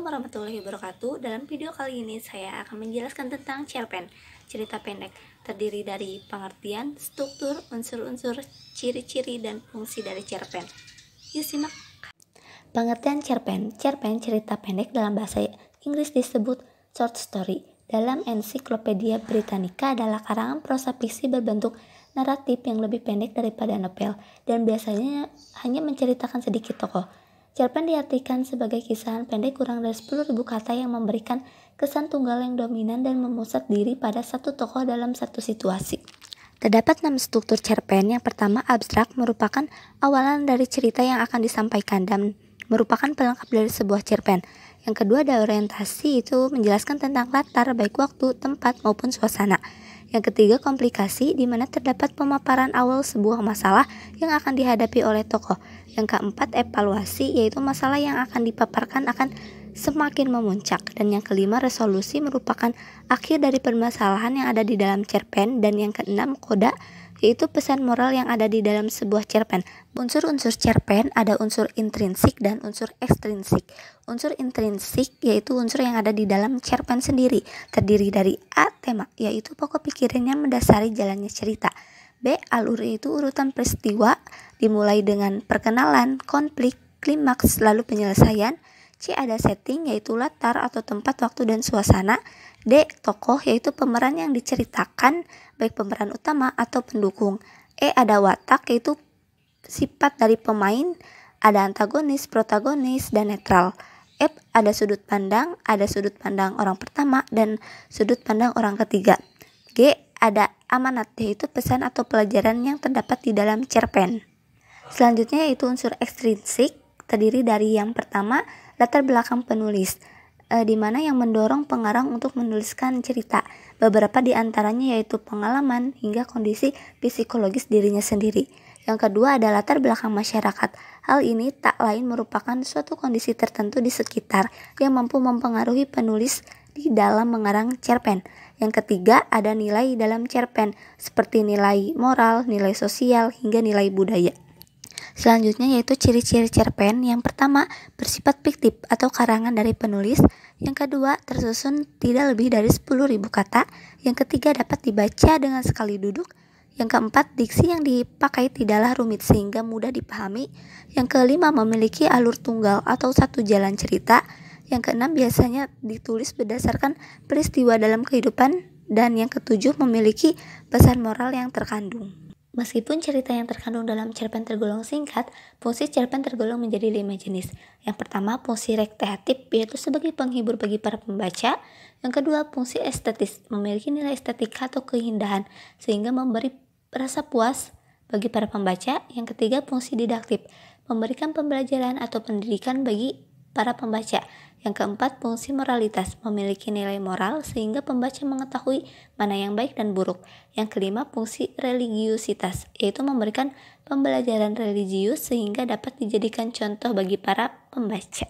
warahmatullahi wabarakatuh. Dalam video kali ini saya akan menjelaskan tentang cerpen, cerita pendek, terdiri dari pengertian, struktur, unsur-unsur, ciri-ciri, dan fungsi dari cerpen. Yuk simak. Pengertian cerpen. Cerpen cerita pendek dalam bahasa Inggris disebut short story. Dalam Ensiklopedia Britannica adalah karangan prosa fiksi berbentuk naratif yang lebih pendek daripada novel dan biasanya hanya menceritakan sedikit tokoh. Cerpen diartikan sebagai kisahan pendek kurang dari 10.000 kata yang memberikan kesan tunggal yang dominan dan memusat diri pada satu tokoh dalam satu situasi. Terdapat 6 struktur cerpen. Yang pertama, abstrak, merupakan awalan dari cerita yang akan disampaikan dan merupakan pelengkap dari sebuah cerpen. Yang kedua, ada orientasi, itu menjelaskan tentang latar, baik waktu, tempat, maupun suasana. Yang ketiga, komplikasi, di mana terdapat pemaparan awal sebuah masalah yang akan dihadapi oleh tokoh. Yang keempat, evaluasi, yaitu masalah yang akan dipaparkan akan semakin memuncak. Dan yang kelima, resolusi, merupakan akhir dari permasalahan yang ada di dalam cerpen. Dan yang keenam, koda, yaitu pesan moral yang ada di dalam sebuah cerpen. Unsur-unsur cerpen ada unsur intrinsik dan unsur ekstrinsik. Unsur intrinsik yaitu unsur yang ada di dalam cerpen sendiri, terdiri dari A. Tema, yaitu pokok pikiran yang mendasari jalannya cerita. B. Alur, yaitu urutan peristiwa dimulai dengan perkenalan, konflik, klimaks, lalu penyelesaian. C. Ada setting, yaitu latar atau tempat, waktu, dan suasana. D. Tokoh, yaitu pemeran yang diceritakan, baik pemeran utama atau pendukung. E. Ada watak, yaitu sifat dari pemain. Ada antagonis, protagonis, dan netral. F. Ada sudut pandang orang pertama dan sudut pandang orang ketiga. G. Ada amanat, yaitu pesan atau pelajaran yang terdapat di dalam cerpen. Selanjutnya yaitu unsur ekstrinsik, terdiri dari yang pertama, latar belakang penulis, di mana yang mendorong pengarang untuk menuliskan cerita. Beberapa di antaranya yaitu pengalaman hingga kondisi psikologis dirinya sendiri. Yang kedua ada latar belakang masyarakat. Hal ini tak lain merupakan suatu kondisi tertentu di sekitar yang mampu mempengaruhi penulis di dalam mengarang cerpen. Yang ketiga ada nilai dalam cerpen, seperti nilai moral, nilai sosial, hingga nilai budaya. Selanjutnya yaitu ciri-ciri cerpen. Yang pertama, bersifat fiktif atau karangan dari penulis. Yang kedua, tersusun tidak lebih dari 10.000 kata. Yang ketiga, dapat dibaca dengan sekali duduk. Yang keempat, diksi yang dipakai tidaklah rumit sehingga mudah dipahami. Yang kelima, memiliki alur tunggal atau satu jalan cerita. Yang keenam, biasanya ditulis berdasarkan peristiwa dalam kehidupan. Dan yang ketujuh, memiliki pesan moral yang terkandung. Meskipun cerita yang terkandung dalam cerpen tergolong singkat, fungsi cerpen tergolong menjadi 5 jenis. Yang pertama, fungsi rekreatif, yaitu sebagai penghibur bagi para pembaca. Yang kedua, fungsi estetis, memiliki nilai estetika atau keindahan, sehingga memberi rasa puas bagi para pembaca. Yang ketiga, fungsi didaktif, memberikan pembelajaran atau pendidikan bagi para pembaca. Yang keempat, fungsi moralitas, memiliki nilai moral sehingga pembaca mengetahui mana yang baik dan buruk. Yang kelima, fungsi religiusitas, yaitu memberikan pembelajaran religius sehingga dapat dijadikan contoh bagi para pembaca.